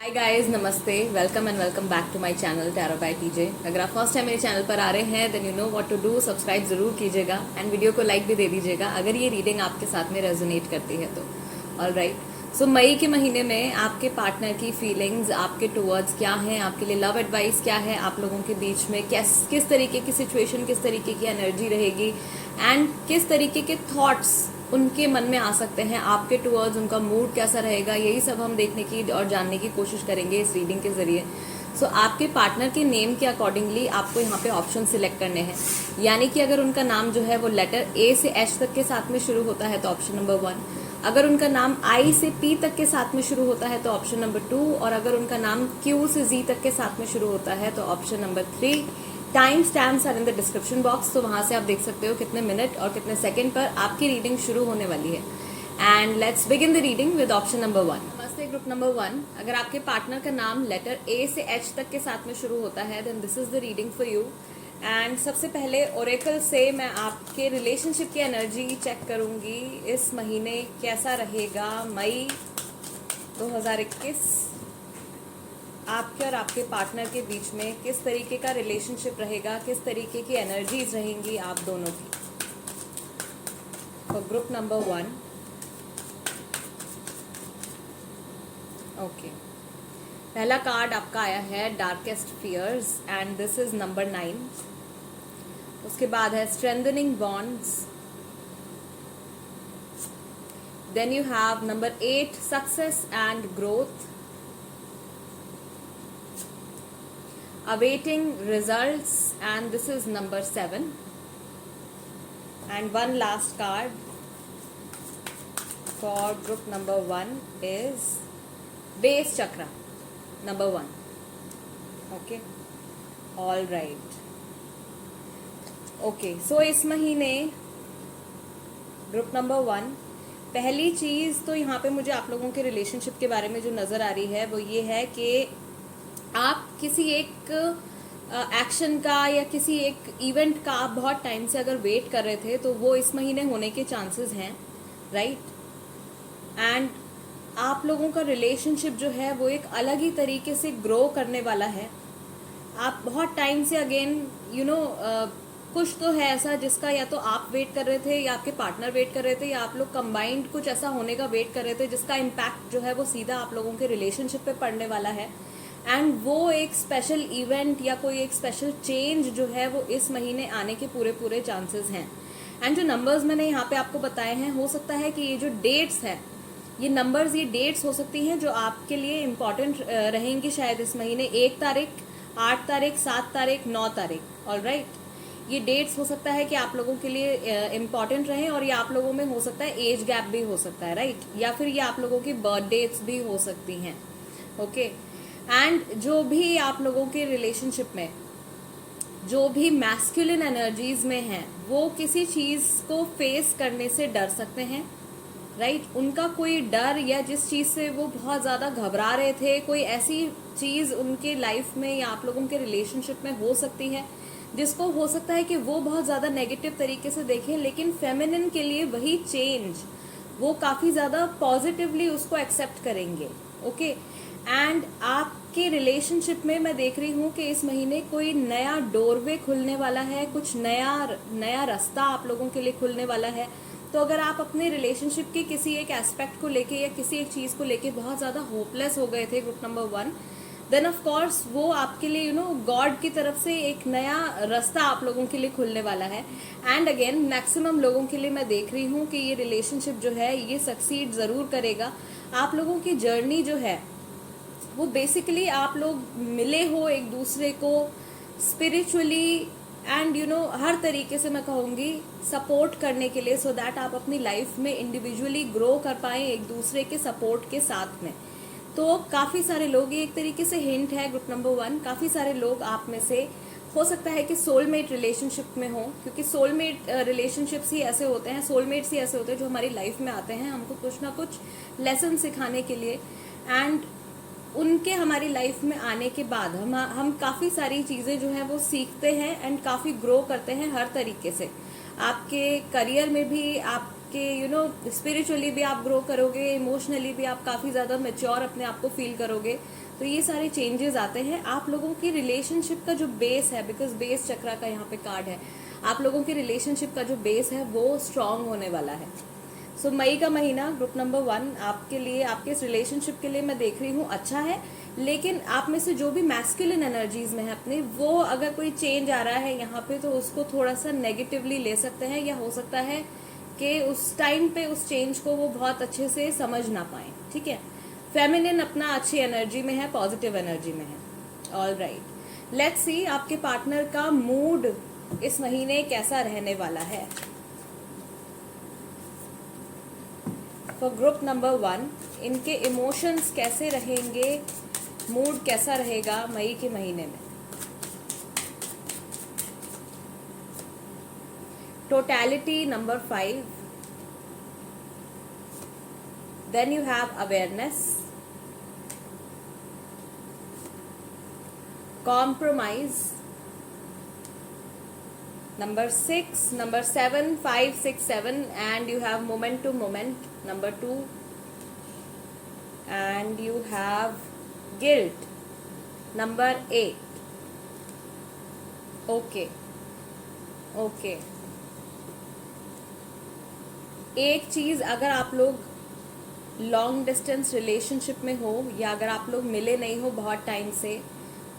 हाय guys, नमस्ते, welcome and welcome back to my channel tarot by TJ. अगर आप first time मेरे channel पर आ रहे हैं then you know what to do, subscribe जरूर कीजिएगा एंड वीडियो को लाइक भी दे दीजिएगा अगर ये रीडिंग आपके साथ में रेजोनेट करती है तो। ऑलराइट, सो मई के महीने में आपके पार्टनर की फीलिंग्स आपके टुवर्ड्स क्या हैं, आपके लिए लव एडवाइस क्या है, आप लोगों के बीच में किस तरीके की सिचुएशन, किस तरीके की एनर्जी रहेगी एंड किस तरीके के थॉट्स उनके मन में आ सकते हैं आपके टुवर्ड्स, उनका मूड कैसा रहेगा, यही सब हम देखने की और जानने की कोशिश करेंगे इस रीडिंग के जरिए। सो आपके पार्टनर के नेम के अकॉर्डिंगली आपको यहाँ पे ऑप्शन सिलेक्ट करने हैं। यानी कि अगर उनका नाम जो है वो लेटर ए से एच तक के साथ में शुरू होता है तो ऑप्शन नंबर 1, अगर उनका नाम आई से पी तक के साथ में शुरू होता है तो ऑप्शन नंबर 2, और अगर उनका नाम क्यू से जी तक के साथ में शुरू होता है तो option number 3। Time stamps are in the description box, तो वहां से आप देख सकते हो कितने मिनट और कितने सेकंड पर आपकी रीडिंग शुरू होने वाली है। And let's begin the reading with option number 1। नमस्ते ग्रुप नंबर 1, अगर आपके पार्टनर का नाम लेटर ए से एच तक के साथ में शुरू होता है then this is the reading for you. And सबसे पहले ओरेकल से मैं आपके रिलेशनशिप की एनर्जी चेक करूंगी। इस महीने कैसा रहेगा, मई 2021 आपके और आपके पार्टनर के बीच में किस तरीके का रिलेशनशिप रहेगा, किस तरीके की एनर्जीज रहेंगी आप दोनों की। फॉर ग्रुप नंबर 1, ओके, पहला कार्ड आपका आया है darkest fears and this is number 9। उसके बाद है strengthening bonds, then you have number 8 success and growth, awaiting results and this is number 7, and one last card for group number 1 is base chakra number 1. okay, all right, okay, so इस महीने group number 1, पहली चीज तो यहाँ पे मुझे आप लोगों के रिलेशनशिप के बारे में जो नजर आ रही है वो ये है कि आप किसी एक एक्शन का या किसी एक इवेंट का आप बहुत टाइम से अगर वेट कर रहे थे तो वो इस महीने होने के चांसेस हैं, राइट। एंड आप लोगों का रिलेशनशिप जो है वो एक अलग ही तरीके से ग्रो करने वाला है। आप बहुत टाइम से अगेन कुछ तो है ऐसा जिसका या तो आप वेट कर रहे थे या आपके पार्टनर वेट कर रहे थे या आप लोग कंबाइंड कुछ ऐसा होने का वेट कर रहे थे जिसका इम्पैक्ट जो है वो सीधा आप लोगों के रिलेशनशिप पे पड़ने वाला है। एंड वो एक स्पेशल इवेंट या कोई एक स्पेशल चेंज जो है वो इस महीने आने के पूरे चांसेस हैं। एंड जो नंबर्स मैंने यहाँ पे आपको बताए हैं, हो सकता है कि ये जो डेट्स है, ये नंबर्स, ये डेट्स हो सकती हैं जो आपके लिए इम्पॉर्टेंट रहेंगी शायद इस महीने। 1 तारीख, 8 तारीख, 7 तारीख, 9 तारीख, ऑल राइट। ये डेट्स हो सकता है कि आप लोगों के लिए इम्पॉर्टेंट रहें और ये आप लोगों में हो सकता है एज गैप भी हो सकता है, राइट, या फिर ये आप लोगों की बर्थ डेट्स भी हो सकती हैं। ओके, एंड जो भी आप लोगों के रिलेशनशिप में जो भी मैस्कुलिन एनर्जीज में हैं वो किसी चीज को फेस करने से डर सकते हैं, राइट। उनका कोई डर या जिस चीज से वो बहुत ज्यादा घबरा रहे थे, कोई ऐसी चीज उनके लाइफ में या आप लोगों के रिलेशनशिप में हो सकती है जिसको हो सकता है कि वो बहुत ज्यादा नेगेटिव तरीके से देखें, लेकिन फेमिनिन के लिए वही चेंज वो काफी ज्यादा पॉजिटिवली उसको एक्सेप्ट करेंगे। ओके, एंड आपके रिलेशनशिप में मैं देख रही हूँ कि इस महीने कोई नया डोरवे खुलने वाला है, कुछ नया रास्ता आप लोगों के लिए खुलने वाला है। तो अगर आप अपने रिलेशनशिप के किसी एक एस्पेक्ट को लेके या किसी एक चीज को लेके बहुत ज्यादा होपलेस हो गए थे group number 1, then of course वो आपके लिए गॉड की तरफ से एक नया रास्ता आप लोगों के लिए खुलने वाला है। एंड अगेन मैक्सिमम लोगों के लिए मैं देख रही हूँ कि ये रिलेशनशिप जो है ये सक्सीड जरूर करेगा। आप लोगों की जर्नी जो है वो बेसिकली आप लोग मिले हो एक दूसरे को स्पिरिचुअली एंड हर तरीके से मैं कहूँगी सपोर्ट करने के लिए, सो दैट आप अपनी लाइफ में इंडिविजुअली ग्रो कर पाए एक दूसरे के सपोर्ट के साथ में। तो काफ़ी सारे लोग, ये एक तरीके से हिंट है ग्रुप नंबर 1, काफ़ी सारे लोग आप में से हो सकता है कि सोलमेट रिलेशनशिप में हो, क्योंकि सोलमेट रिलेशनशिप्स ही ऐसे होते हैं, सोलमेट्स ही ऐसे होते हैं जो हमारी लाइफ में आते हैं हमको कुछ ना कुछ लेसन सिखाने के लिए। एंड उनके हमारी लाइफ में आने के बाद हम काफ़ी सारी चीज़ें जो हैं वो सीखते हैं एंड काफ़ी ग्रो करते हैं हर तरीके से। आपके करियर में भी आपके स्पिरिचुअली भी आप ग्रो करोगे, इमोशनली भी आप काफ़ी ज़्यादा मेच्योर अपने आप को फील करोगे। तो ये सारे चेंजेस आते हैं। आप लोगों की रिलेशनशिप का जो बेस है, बिकॉज बेस चक्रा का यहाँ पे कार्ड है, आप लोगों की रिलेशनशिप का जो बेस है वो स्ट्रांग होने वाला है। सो मई का महीना ग्रुप नंबर 1 आपके लिए, आपके इस रिलेशनशिप के लिए मैं देख रही हूँ अच्छा है। लेकिन आप में से जो भी मैस्कुलिन एनर्जीज में है अपने, वो अगर कोई चेंज आ रहा है यहाँ पे तो उसको थोड़ा सा नेगेटिवली ले सकते हैं, या हो सकता है कि उस टाइम पे उस चेंज को वो बहुत अच्छे से समझ ना पाए। ठीक है, फेमिनिन अपना अच्छी एनर्जी में है, पॉजिटिव एनर्जी में है। ऑल राइट, लेट्स सी आपके पार्टनर का मूड इस महीने कैसा रहने वाला है। फॉर ग्रुप नंबर 1 इनके इमोशंस कैसे रहेंगे, मूड कैसा रहेगा मई के महीने में। Totality number 5, then you have awareness, compromise number 6, number 7, 5, 6, 7, and you have moment to moment number 2, and you have guilt number 8. okay okay, एक चीज, अगर आप लोग लॉन्ग डिस्टेंस रिलेशनशिप में हो या अगर आप लोग मिले नहीं हो बहुत टाइम से,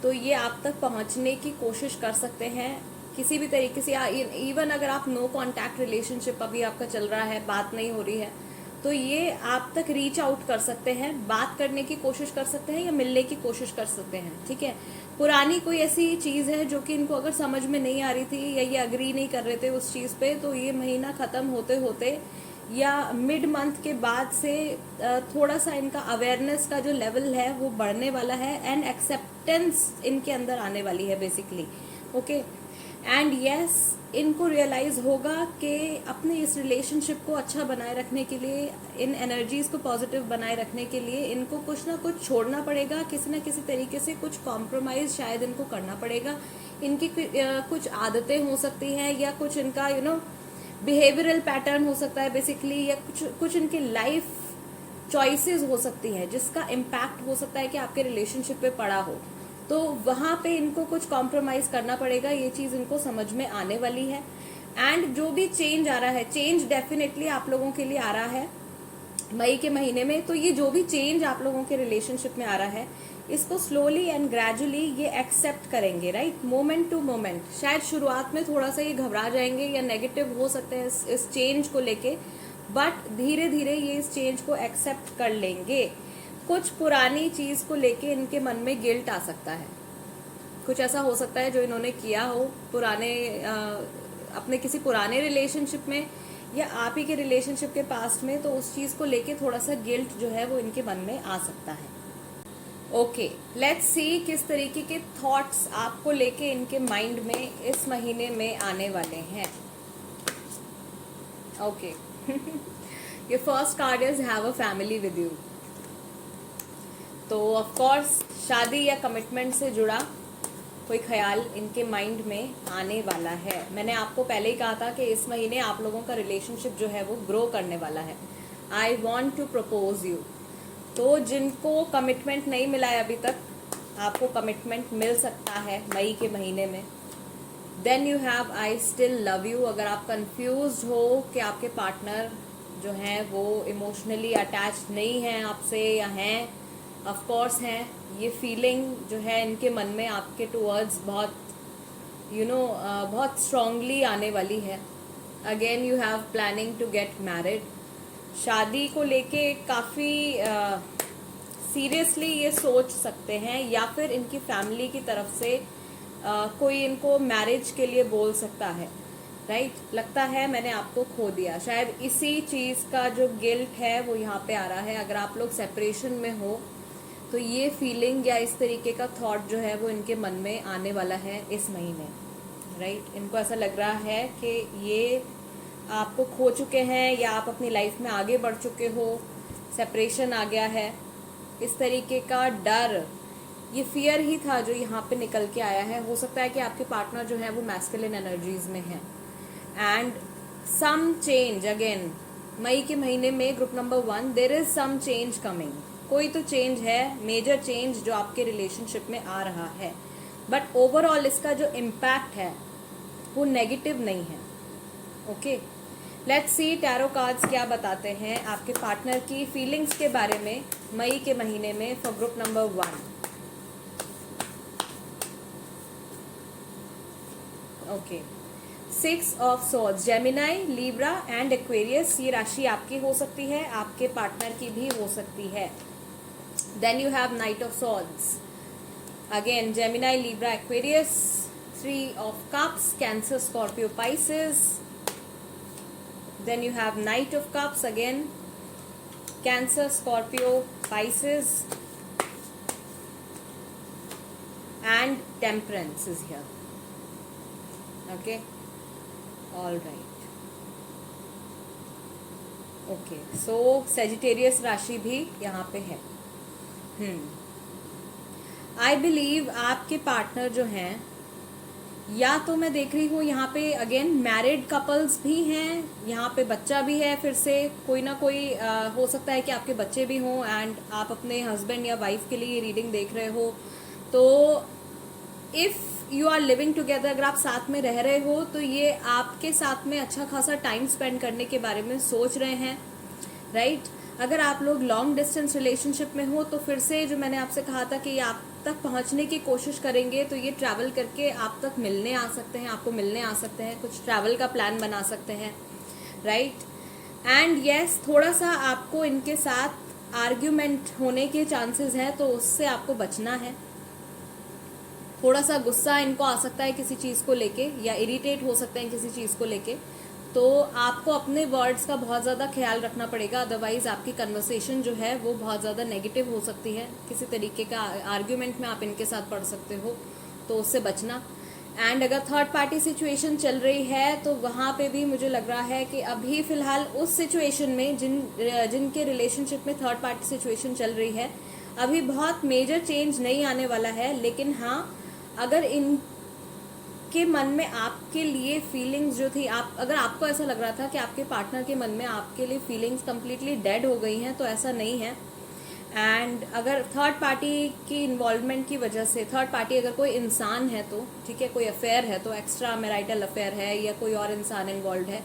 तो ये आप तक पहुंचने की कोशिश कर सकते हैं किसी भी तरीके से। इवन अगर आप नो कांटेक्ट रिलेशनशिप अभी आपका चल रहा है, बात नहीं हो रही है, तो ये आप तक रीच आउट कर सकते हैं, बात करने की कोशिश कर सकते हैं या मिलने की कोशिश कर सकते हैं। ठीक है, पुरानी कोई ऐसी चीज़ है जो कि इनको अगर समझ में नहीं आ रही थी या ये अग्री नहीं कर रहे थे उस चीज़ पे, तो ये महीना ख़त्म होते होते या मिड मंथ के बाद से थोड़ा सा इनका अवेयरनेस का जो लेवल है वो बढ़ने वाला है, एंड एक्सेप्टेंस इनके अंदर आने वाली है बेसिकली। ओके, एंड यस, इनको रियलाइज होगा कि अपने इस रिलेशनशिप को अच्छा बनाए रखने के लिए, इन एनर्जीज को पॉजिटिव बनाए रखने के लिए इनको कुछ ना कुछ छोड़ना पड़ेगा, किसी ना किसी तरीके से कुछ कॉम्प्रोमाइज शायद इनको करना पड़ेगा। इनकी कुछ आदतें हो सकती हैं, या कुछ इनका बिहेवियरल पैटर्न हो सकता है बेसिकली, या कुछ इनकी लाइफ चॉइसेस हो सकती है जिसका इम्पैक्ट हो सकता है कि आपके रिलेशनशिप पे पड़ा हो, तो वहां पे इनको कुछ कॉम्प्रोमाइज करना पड़ेगा। ये चीज इनको समझ में आने वाली है। एंड जो भी चेंज आ रहा है, चेंज डेफिनेटली आप लोगों के लिए आ रहा है मई के महीने में, तो ये जो भी चेंज आप लोगों के रिलेशनशिप में आ रहा है, इसको स्लोली एंड ग्रेजुअली ये एक्सेप्ट करेंगे, राइट, मोमेंट टू मोमेंट। शायद शुरुआत में थोड़ा सा ये घबरा जाएंगे या नेगेटिव हो सकते हैं इस चेंज को लेके, बट धीरे धीरे ये इस चेंज को एक्सेप्ट कर लेंगे। कुछ पुरानी चीज को लेके इनके मन में गिल्ट आ सकता है, कुछ ऐसा हो सकता है जो इन्होंने किया हो पुराने अपने किसी पुराने रिलेशनशिप में या आप ही के रिलेशनशिप के पास्ट में, तो उस चीज को लेके थोड़ा सा गिल्ट जो है वो इनके मन में आ सकता है। ओके, लेट्स सी किस तरीके के थॉट्स आपको लेके इनके माइंड में इस महीने में आने वाले हैं। ओके, ये first card is have a family with you. तो ऑफ कोर्स शादी या कमिटमेंट से जुड़ा कोई ख्याल इनके माइंड में आने वाला है। मैंने आपको पहले ही कहा था कि इस महीने आप लोगों का रिलेशनशिप जो है वो ग्रो करने वाला है। I want to propose you. तो जिनको कमिटमेंट नहीं मिला है अभी तक, आपको कमिटमेंट मिल सकता है मई के महीने में। Then you have I still love you. अगर आप कंफ्यूज हो कि आपके पार्टनर जो हैं वो इमोशनली अटैच नहीं हैं आपसे या हैं, ऑफ कोर्स हैं, ये फीलिंग जो है इनके मन में आपके टुवर्ड्स बहुत बहुत स्ट्रांगली आने वाली है। Again you have planning to get married. शादी को लेके काफ़ी सीरियसली ये सोच सकते हैं, या फिर इनकी फैमिली की तरफ से कोई इनको मैरिज के लिए बोल सकता है, राइट। लगता है मैंने आपको खो दिया, शायद इसी चीज़ का जो गिल्ट है वो यहाँ पे आ रहा है। अगर आप लोग सेपरेशन में हो तो ये फीलिंग या इस तरीके का थॉट जो है वो इनके मन में आने वाला है इस महीने, राइट। इनको ऐसा लग रहा है कि ये आपको खो चुके हैं या आप अपनी लाइफ में आगे बढ़ चुके हो, सेपरेशन आ गया है, इस तरीके का डर, ये फियर ही था जो यहाँ पे निकल के आया है। हो सकता है कि आपके पार्टनर जो है वो मैस्कुलिन एनर्जीज में है। एंड सम चेंज अगेन मई के महीने में group number 1, there is some change coming. कोई तो चेंज है, मेजर चेंज जो आपके रिलेशनशिप में आ रहा है, बट ओवरऑल इसका जो इम्पैक्ट है वो नेगेटिव नहीं है। Okay, let's see tarot cards क्या बताते हैं आपके पार्टनर की फीलिंग्स के बारे में मई के महीने में for group number 1। Okay, 6 of swords, Gemini, Libra and Aquarius, ये राशि आपकी हो सकती है, आपके पार्टनर की भी हो सकती है। Then you have knight of swords, again Gemini, Libra, Aquarius, 3 of cups, Cancer, Scorpio, Pisces. Then you have Knight of Cups again, Cancer, Scorpio, Pisces, and Temperance is here. Okay, all right. Okay, so Sagittarius राशि भी यहाँ पे है। I believe आपके partner जो हैं, या तो मैं देख रही हूँ यहाँ पे अगेन मैरिड कपल्स भी हैं, यहाँ पे बच्चा भी है, फिर से कोई ना कोई हो सकता है कि आपके बच्चे भी हों एंड आप अपने हस्बैंड या वाइफ के लिए रीडिंग देख रहे हो। तो if you are living together, अगर आप साथ में रह रहे हो तो ये आपके साथ में अच्छा खासा टाइम स्पेंड करने के बारे में सोच रहे हैं, राइट? अगर आप लोग लॉन्ग डिस्टेंस रिलेशनशिप में हो तो फिर से जो मैंने आपसे कहा था कि ये आप तक पहुंचने की कोशिश करेंगे, तो ये ट्रैवल करके आप तक मिलने आ सकते हैं, आपको मिलने आ सकते हैं, कुछ ट्रैवल का प्लान बना सकते हैं, राइट? एंड यस, थोड़ा सा आपको इनके साथ आर्ग्यूमेंट होने के चांसेस हैं, तो उससे आपको बचना है। थोड़ा सा गुस्सा इनको आ सकता है किसी चीज़ को लेके, या इरिटेट हो सकते हैं किसी चीज़ को लेके, तो आपको अपने वर्ड्स का बहुत ज़्यादा ख्याल रखना पड़ेगा, अदरवाइज आपकी कन्वर्सेशन जो है वो बहुत ज़्यादा नेगेटिव हो सकती है। किसी तरीके का आर्ग्यूमेंट में आप इनके साथ पड़ सकते हो, तो उससे बचना। एंड अगर थर्ड पार्टी सिचुएशन चल रही है तो वहाँ पे भी मुझे लग रहा है कि अभी फ़िलहाल उस सिचुएशन में जिनके रिलेशनशिप में थर्ड पार्टी सिचुएशन चल रही है, अभी बहुत मेजर चेंज नहीं आने वाला है। लेकिन हाँ, अगर के मन में आपके लिए फीलिंग्स जो थी, अगर आपको ऐसा लग रहा था कि आपके पार्टनर के मन में आपके लिए फीलिंग्स कम्प्लीटली डेड हो गई हैं, तो ऐसा नहीं है। एंड अगर थर्ड पार्टी की इन्वॉल्वमेंट की वजह से, थर्ड पार्टी अगर कोई इंसान है तो ठीक है, कोई अफेयर है तो एक्स्ट्रा मैरिटल अफेयर है या कोई और इंसान इन्वॉल्व है,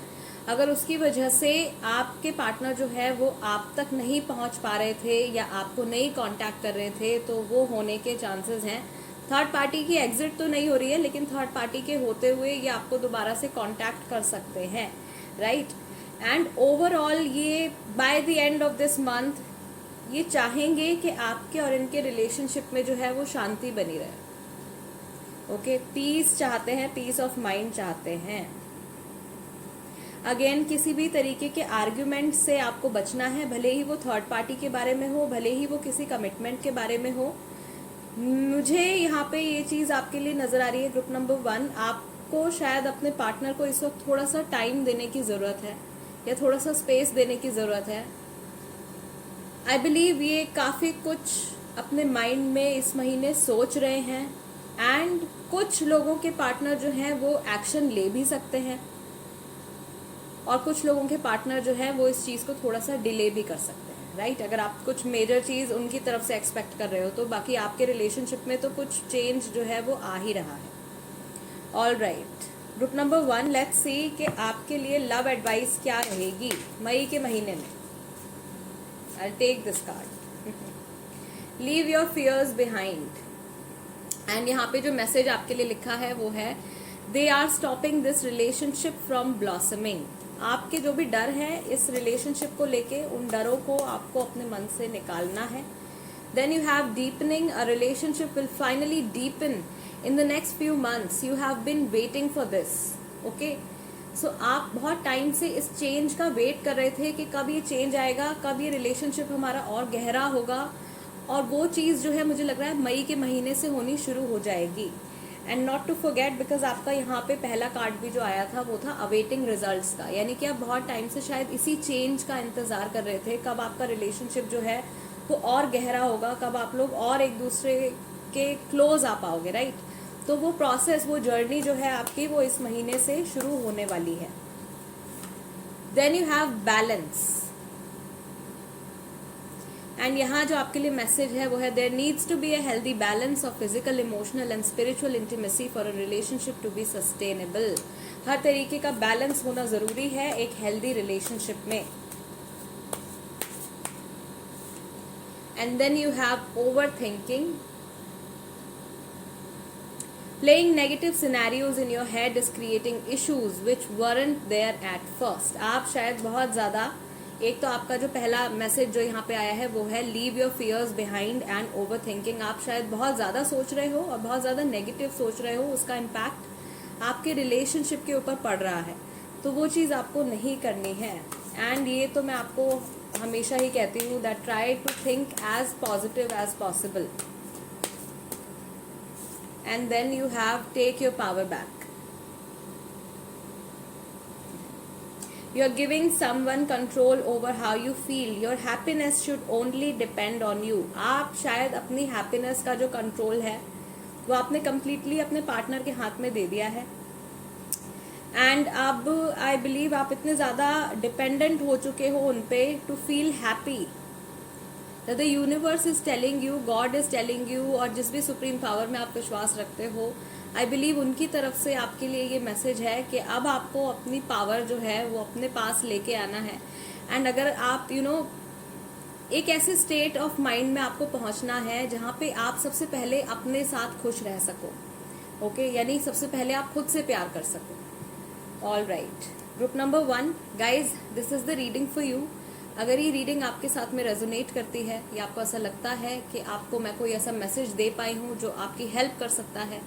अगर उसकी वजह से आपके पार्टनर जो है वो आप तक नहीं पहुंच पा रहे थे या आपको नहीं कांटेक्ट कर रहे थे, तो वो होने के चांसेस हैं। थर्ड पार्टी की एग्जिट तो नहीं हो रही है, लेकिन थर्ड पार्टी के होते हुए ये आपको दोबारा से कांटेक्ट कर सकते हैं, राइट? एंड ओवरऑल ये by the end of this month ये चाहेंगे कि आपके और इनके रिलेशनशिप में जो है वो शांति बनी रहे। ओके, पीस चाहते हैं, पीस ऑफ माइंड चाहते हैं। अगेन, किसी भी तरीके के आर्ग्यूमेंट से आपको बचना है, भले ही वो थर्ड पार्टी के बारे में हो, भले ही वो किसी कमिटमेंट के बारे में हो। मुझे यहाँ पे ये चीज़ आपके लिए नज़र आ रही है ग्रुप नंबर 1, आपको शायद अपने पार्टनर को इस वक्त थोड़ा सा टाइम देने की ज़रूरत है या थोड़ा सा स्पेस देने की ज़रूरत है। आई बिलीव ये काफ़ी कुछ अपने माइंड में इस महीने सोच रहे हैं, एंड कुछ लोगों के पार्टनर जो हैं वो एक्शन ले भी सकते हैं, और कुछ लोगों के पार्टनर जो है वो इस चीज़ को थोड़ा सा डिले भी कर सकते हैं, राइट? अगर आप कुछ मेजर चीज़ उनकी तरफ से एक्सपेक्ट कर रहे हो तो बाकी आपके रिलेशनशिप में तो कुछ चेंज जो है वो आ ही रहा है। All right, group number 1, let's see कि आपके लिए लव एडवाइस क्या रहेगी मई के महीने में। I take this card, leave your fears behind. And यहाँ पे जो मैसेज आपके लिए लिखा है वो है, they are stopping this relationship from blossoming. आपके जो भी डर है इस रिलेशनशिप को लेके, उन डरों को आपको अपने मन से निकालना है। Then you have deepening, a relationship will finally deepen in the next few months, you have been waiting for this. Okay, so आप बहुत टाइम से इस चेंज का वेट कर रहे थे कि कब ये चेंज आएगा, कब ये रिलेशनशिप हमारा और गहरा होगा, और वो चीज़ जो है मुझे लग रहा है मई के महीने से होनी शुरू हो जाएगी। And not to forget, because आपका यहाँ पे पहला कार्ड भी जो आया था वो था अवेटिंग रिजल्ट्स का, यानी कि आप बहुत टाइम से शायद इसी चेंज का इंतज़ार कर रहे थे, कब आपका रिलेशनशिप जो है वो और गहरा होगा, कब आप लोग और एक दूसरे के क्लोज आ पाओगे, राइट? तो वो प्रोसेस, वो जर्नी जो है आपकी, वो इस महीने से शुरू होने वाली है। Then you have balance, and यहाँ जो आपके लिए मैसेज है वो है there needs to be a healthy balance of physical, emotional and spiritual intimacy for a relationship to be sustainable. हर तरीके का बैलेंस होना ज़रूरी है एक हेल्दी रिलेशनशिप में। And then you have overthinking, playing negative scenarios in your head is creating issues which weren't there at first। आप शायद बहुत ज़्यादा, एक तो आपका जो पहला मैसेज जो यहाँ पे आया है वो है leave your fears behind and overthinking. आप शायद बहुत ज़्यादा सोच रहे हो और बहुत ज़्यादा नेगेटिव सोच रहे हो, उसका इम्पैक्ट आपके रिलेशनशिप के ऊपर पड़ रहा है, तो वो चीज़ आपको नहीं करनी है। एंड ये तो मैं आपको हमेशा ही कहती हूँ that try to think as positive as possible. And then you have take your power back. You are giving someone control over how you feel. Your happiness should only depend on you। आप शायद अपनी happiness का जो control है वो आपने completely अपने partner के हाथ में दे दिया है। एंड अब I believe आप इतने ज़्यादा dependent हो चुके हो उन पे to feel happy। The universe is telling you, God is telling you, और जिस भी सुप्रीम पावर में आप विश्वास रखते हो, आई बिलीव उनकी तरफ से आपके लिए ये मैसेज है कि अब आपको अपनी पावर जो है वो अपने पास लेके आना है। एंड अगर आप एक ऐसे स्टेट ऑफ माइंड में आपको पहुंचना है जहाँ पे आप सबसे पहले अपने साथ खुश रह सको। ओके, यानी सबसे पहले आप खुद से प्यार कर सको। All right, group number 1 guys, this is the reading for you. अगर ये रीडिंग आपके साथ में रेजोनेट करती है या आपको ऐसा लगता है कि आपको मैं कोई ऐसा मैसेज दे पाई हूँ जो आपकी हेल्प कर सकता है,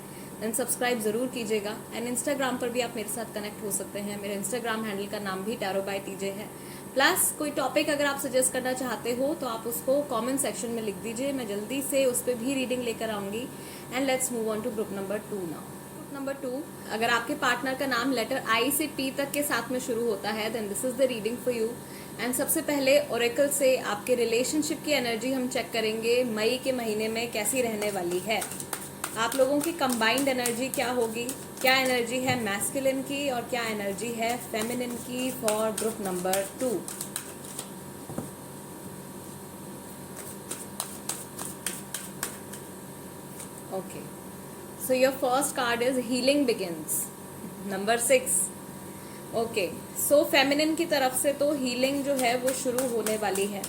देन सब्सक्राइब ज़रूर कीजिएगा। एंड इंस्टाग्राम पर भी आप मेरे साथ कनेक्ट हो सकते हैं। मेरे इंस्टाग्राम हैंडल का नाम भी टैरो बाय टीजे है। प्लस कोई टॉपिक अगर आप सजेस्ट करना चाहते हो तो आप उसको कॉमेंट सेक्शन में लिख दीजिए, मैं जल्दी से उस पर भी रीडिंग लेकर आऊँगी। And let's move on to group number 2 now. Group number 2, अगर आपके पार्टनर का नाम लेटर आई से पी तक के साथ में शुरू होता है, then this is the reading for you. And सबसे पहले ओरेकल से आपके रिलेशनशिप की एनर्जी हम चेक करेंगे मई के महीने में कैसी रहने वाली है। आप लोगों की कंबाइंड एनर्जी क्या होगी, क्या एनर्जी है मैस्कुलिन की और क्या एनर्जी है फेमिनिन की for group number 2। Okay, so your first card is healing begins, number 6। Okay, so feminine की तरफ से तो हीलिंग जो है वो शुरू होने वाली है।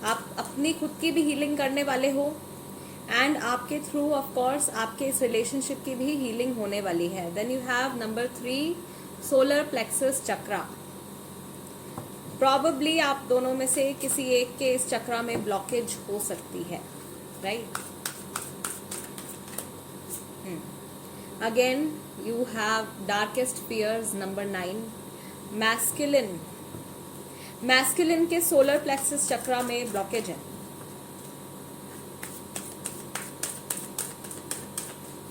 आप अपनी खुद की भी हीलिंग करने वाले हो एंड आपके थ्रू ऑफ कोर्स आपके इस रिलेशनशिप की भी हीलिंग होने वाली है। Then you have number 3, solar plexus chakra. Probably आप दोनों में से किसी एक के इस चक्रा में ब्लॉकेज हो सकती है, right. Again you have darkest fears, number 9, masculine के सोलर प्लेक्सस चक्रा में ब्लॉकेज है,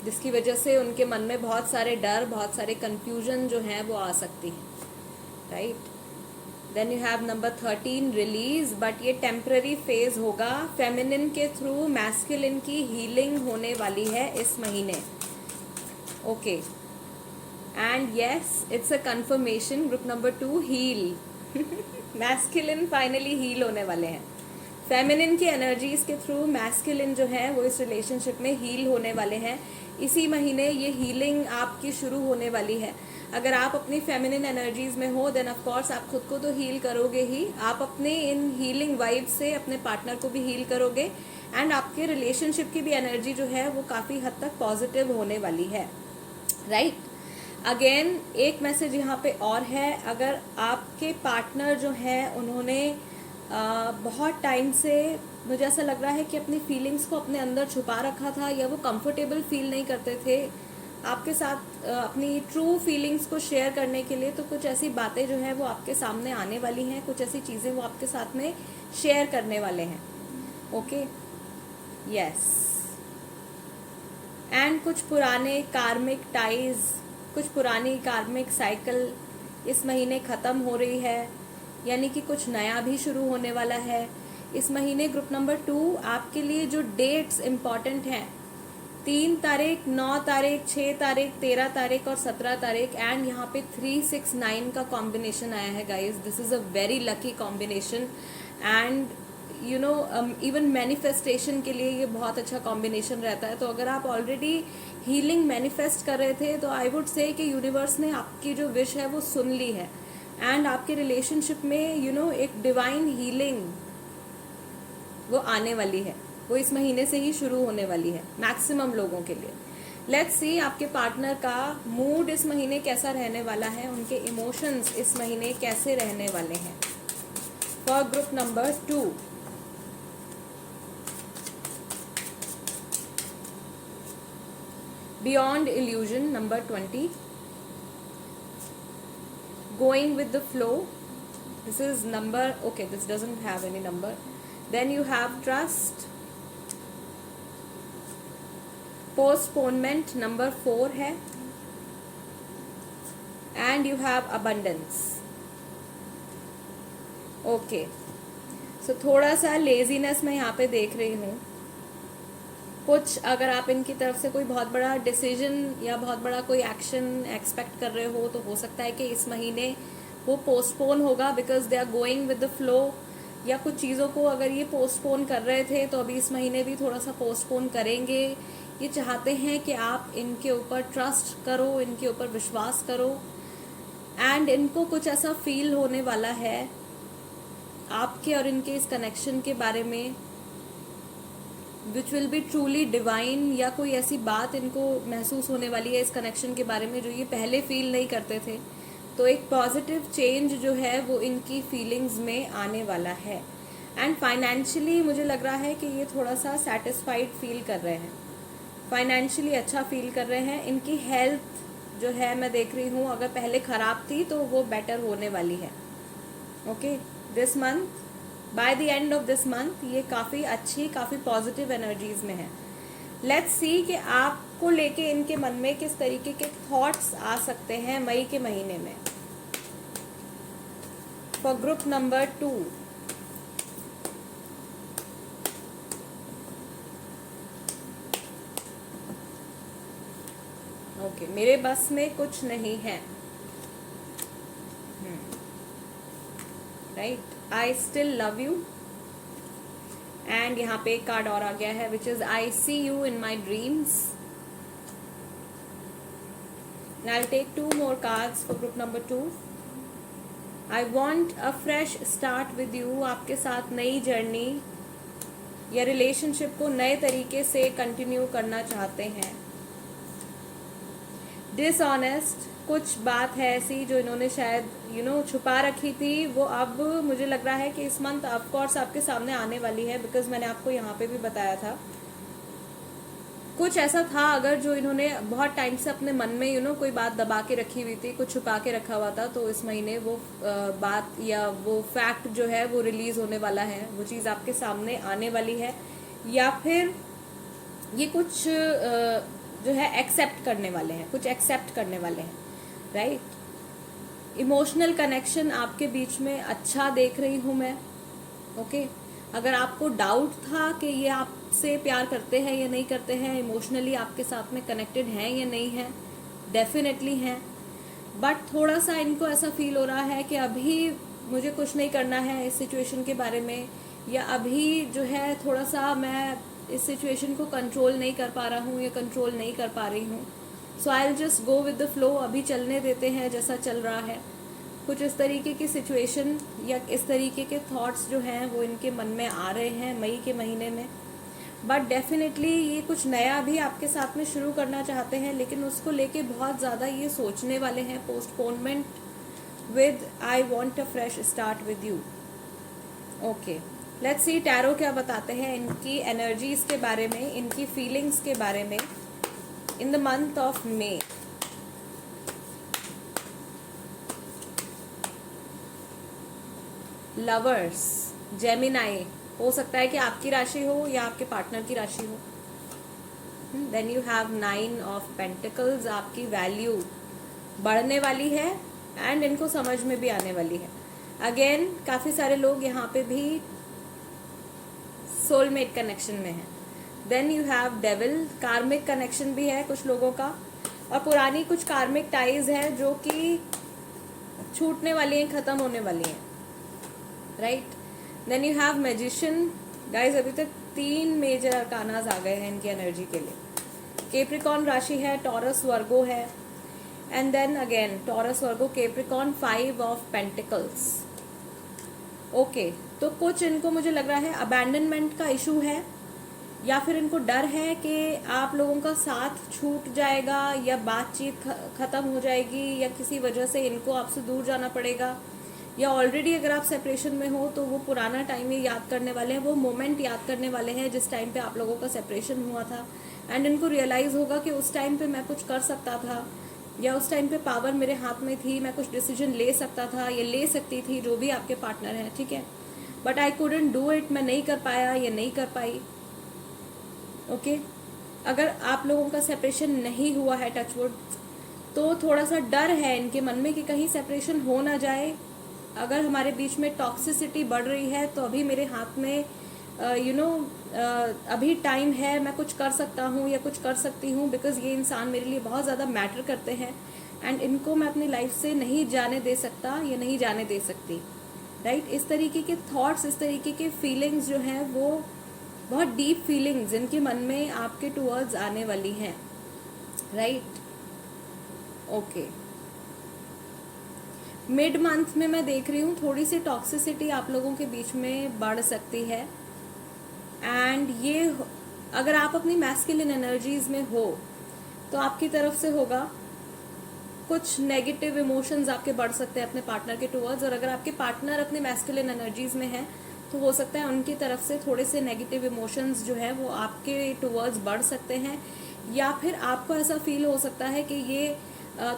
जिसकी वजह से उनके मन में बहुत सारे डर, बहुत सारे कंफ्यूजन जो हैं वो आ सकती है, right. Then you have number 13, release, but ये टेम्पररी फेज होगा। फेमिनिन के थ्रू मैस्कुलिन की हीलिंग होने वाली है इस महीने। Okay, and yes, it's a confirmation. Group number 2, heal. Masculine finally heal होने वाले हैं। फेमिनिन की एनर्जीज के थ्रू मैस्कुलिन जो है वो इस रिलेशनशिप में हील होने वाले हैं। इसी महीने ये हीलिंग आपकी शुरू होने वाली है। अगर आप अपनी फेमिनिन एनर्जीज में हो देन ऑफ कोर्स आप खुद को तो हील करोगे ही, आप अपने इन हीलिंग वाइब से अपने पार्टनर को भी हील करोगे एंड आपके रिलेशनशिप की भी एनर्जी जो है वो काफ़ी हद तक पॉजिटिव होने वाली है, राइट। अगेन एक मैसेज यहाँ पे और है, अगर आपके पार्टनर जो है उन्होंने बहुत टाइम से, मुझे ऐसा लग रहा है कि अपनी फीलिंग्स को अपने अंदर छुपा रखा था या वो कंफर्टेबल फील नहीं करते थे आपके साथ अपनी ट्रू फीलिंग्स को शेयर करने के लिए, तो कुछ ऐसी बातें जो हैं वो आपके सामने आने वाली हैं, कुछ ऐसी चीज़ें वो आपके साथ में शेयर करने वाले हैं। Okay, yes. एंड कुछ पुराने कार्मिक टाइज, कुछ पुरानी कार्मिक साइकिल इस महीने ख़त्म हो रही है, यानी कि कुछ नया भी शुरू होने वाला है इस महीने। ग्रुप नंबर 2, आपके लिए जो डेट्स इम्पॉर्टेंट हैं, 3 तारीख, 9 तारीख, 6 तारीख, 13 तारीख और 17 तारीख, एंड यहाँ पे 3, 6, 9 का कॉम्बिनेशन आया है guys. This is a very lucky combination and even manifestation के लिए ये बहुत अच्छा कॉम्बिनेशन रहता है. तो अगर आप ऑलरेडी हीलिंग मैनिफेस्ट कर रहे थे तो आई वुड से कि यूनिवर्स ने आपकी जो विश है वो सुन ली है. एंड आपके रिलेशनशिप में एक डिवाइन हीलिंग वो आने वाली है. वो इस महीने से ही शुरू होने वाली है मैक्सिमम लोगों के लिए. लेट्स सी आपके पार्टनर का मूड इस महीने कैसा रहने वाला है, उनके इमोशंस इस महीने कैसे रहने वाले हैं. For group number 2, beyond illusion number 20, going with the flow. This is number, okay, this doesn't have any number. Then you have trust. Postponement number 4 है. And you have abundance. Okay, so थोड़ा सा laziness मैं यहाँ पे देख रही हूँ. कुछ अगर आप इनकी तरफ से कोई बहुत बड़ा डिसीजन या बहुत बड़ा कोई एक्शन एक्सपेक्ट कर रहे हो तो हो सकता है कि इस महीने वो पोस्टपोन होगा because they are going with the flow. या कुछ चीज़ों को अगर ये पोस्टपोन कर रहे थे तो अभी इस महीने भी थोड़ा सा पोस्टपोन करेंगे. ये चाहते हैं कि आप इनके ऊपर ट्रस्ट करो, इनके ऊपर विश्वास करो. एंड इनको कुछ ऐसा फील होने वाला है आपके और इनके इस कनेक्शन के बारे में which will be truly divine. या कोई ऐसी बात इनको महसूस होने वाली है इस कनेक्शन के बारे में जो ये पहले फील नहीं करते थे. तो एक पॉजिटिव चेंज जो है वो इनकी फीलिंग्स में आने वाला है. एंड फाइनेंशियली मुझे लग रहा है कि ये थोड़ा सा सेटिस्फाइड फील कर रहे हैं, फाइनेंशियली अच्छा फील कर रहे हैं. इनकी हेल्थ जो है मैं देख रही हूँ अगर पहले ख़राब थी तो वो बेटर होने वाली है. Okay, this month, by the end of this month ये काफ़ी अच्छी, काफ़ी पॉजिटिव एनर्जीज में है. लेट्स सी कि आपको लेके इनके मन में किस तरीके के थॉट्स आ सकते हैं मई के महीने में. फॉर ग्रुप नंबर 2, ओके, मेरे बस में कुछ नहीं है. Right, I still love you. And यहाँ पे एक कार्ड और आ गया है which is I see you in my dreams. I take 2 more cards for group number 2. I want a fresh start with you. आपके साथ नई जर्नी या रिलेशनशिप को नए तरीके से कंटिन्यू करना चाहते हैं. डिसऑनेस्ट, कुछ बात है ऐसी जो इन्होंने शायद छुपा रखी थी, वो अब मुझे लग रहा है कि इस मंथ ऑफकोर्स आपके सामने आने वाली है. बिकॉज मैंने आपको यहाँ पे भी बताया था कुछ ऐसा था अगर जो इन्होंने बहुत टाइम से अपने मन में कोई बात दबा के रखी हुई थी, कुछ छुपा के रखा हुआ था, तो इस महीने वो बात या वो फैक्ट जो है वो रिलीज होने वाला है. वो चीज़ आपके सामने आने वाली है. या फिर ये कुछ जो है एक्सेप्ट करने वाले हैं, कुछ एक्सेप्ट करने वाले हैं. राइट, इमोशनल कनेक्शन आपके बीच में अच्छा देख रही हूँ मैं. ओके, अगर आपको डाउट था कि ये आपसे प्यार करते हैं या नहीं करते हैं, इमोशनली आपके साथ में कनेक्टेड हैं या नहीं हैं, डेफिनेटली हैं. बट थोड़ा सा इनको ऐसा फील हो रहा है कि अभी मुझे कुछ नहीं करना है इस सिचुएशन के बारे में, या अभी जो है थोड़ा सा मैं इस सिचुएशन को कंट्रोल नहीं कर पा रहा हूँ या कंट्रोल नहीं कर पा रही हूँ. So I will just go with the flow. अभी चलने देते हैं जैसा चल रहा है. कुछ इस तरीके की सिचुएशन या इस तरीके के थॉट्स जो हैं वो इनके मन में आ रहे हैं मई के महीने में. बट डेफिनेटली ये कुछ नया भी आपके साथ में शुरू करना चाहते हैं, लेकिन उसको लेके बहुत ज़्यादा ये सोचने वाले हैं. Postponement with I want a fresh start with you. Okay, let's see tarot क्या बताते हैं इनकी एनर्जीज के बारे में, इनकी फीलिंग्स के बारे में in the month of May. Lovers, Gemini, हो सकता है कि आपकी राशि हो या आपके पार्टनर की राशि हो. Then you have 9 of pentacles. आपकी वैल्यू बढ़ने वाली है एंड इनको समझ में भी आने वाली है. अगेन काफ़ी सारे लोग यहाँ पे भी सोलमेट कनेक्शन में है. Then you have devil, karmic connection भी है कुछ लोगों का, और पुरानी कुछ कार्मिक टाइज है जो कि छूटने वाली हैं, ख़त्म होने वाली हैं. Right, then you have magician. Guys अभी तक 3 मेजर अरकानाज आ गए हैं इनकी एनर्जी के लिए। कैप्रिकॉर्न राशि है, टॉरस वर्गो है, and then again Taurus Virgo Capricorn, 5 of pentacles. Okay, तो कुछ इनको मुझे लग रहा है अबैंडनमेंट का इशू है, या फिर इनको डर है कि आप लोगों का साथ छूट जाएगा, या बातचीत खत्म हो जाएगी, या किसी वजह से इनको आपसे दूर जाना पड़ेगा, या ऑलरेडी अगर आप सेपरेशन में हो तो वो पुराना टाइम ये याद करने वाले हैं, वो मोमेंट याद करने वाले हैं जिस टाइम पे आप लोगों का सेपरेशन हुआ था। एंड इनको रियलाइज होगा कि उस टाइम पे मैं कुछ कर सकता था, या उस टाइम पे पावर मेरे हाथ में थी, मैं कुछ डिसीजन ले सकता था या ले सकती थी, जो भी आपके पार्टनर है, ठीक है, but I couldn't do it, मैं नहीं कर पाया या नहीं कर पाई। ओके, अगर आप लोगों का सेपरेशन नहीं हुआ है, टचवुड, तो थोड़ा सा डर है इनके मन में कि कहीं सेपरेशन हो ना जाए। अगर हमारे बीच में टॉक्सिसिटी बढ़ रही है तो अभी मेरे हाथ में अभी टाइम है, मैं कुछ कर सकता हूँ या कुछ कर सकती हूँ, बिकॉज ये इंसान मेरे लिए बहुत ज़्यादा मैटर करते हैं, एंड इनको मैं अपनी लाइफ से नहीं जाने दे सकता या नहीं जाने दे सकती, राइट। इस तरीके के थॉट्स, इस तरीके के फीलिंग्स जो हैं वो बहुत डीप फीलिंग्स इनके मन में आपके टूवर्ड्स आने वाली हैं, राइट। ओके, मिड मंथ में मैं देख रही हूँ थोड़ी सी टॉक्सिसिटी आप लोगों के बीच में बढ़ सकती है, एंड ये अगर आप अपनी मैस्कुलिन एनर्जीज में हो तो आपकी तरफ से होगा, कुछ नेगेटिव इमोशंस आपके बढ़ सकते हैं अपने पार्टनर के टुवर्ड्स, और अगर आपके पार्टनर अपने मैस्कुलिन एनर्जीज में है तो हो सकता है उनकी तरफ से थोड़े से नेगेटिव इमोशंस जो है वो आपके टुवर्ड्स बढ़ सकते हैं, या फिर आपको ऐसा फील हो सकता है कि ये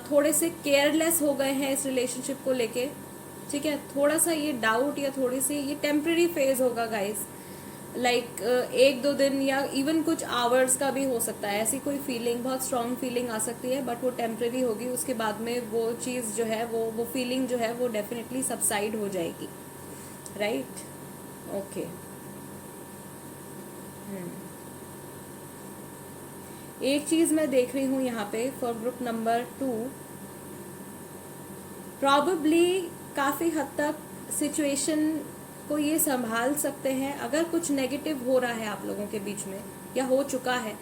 थोड़े से केयरलेस हो गए हैं इस रिलेशनशिप को लेके, ठीक है। थोड़ा सा ये डाउट या थोड़ी सी ये टेम्पररी फेज होगा गाइस, लाइक 1-2 दिन या इवन कुछ आवर्स का भी हो सकता है। ऐसी कोई फीलिंग, बहुत स्ट्रांग फीलिंग आ सकती है, बट वो टेम्पररी होगी, उसके बाद में वो चीज़ जो है वो फीलिंग जो है वो डेफिनेटली सबसाइड हो जाएगी, राइट। ओके, एक चीज़ मैं देख रही हूँ यहाँ पे फॉर ग्रुप नंबर 2, प्रॉबेबली काफ़ी हद तक सिचुएशन को ये संभाल सकते हैं। अगर कुछ नेगेटिव हो रहा है आप लोगों के बीच में या हो चुका है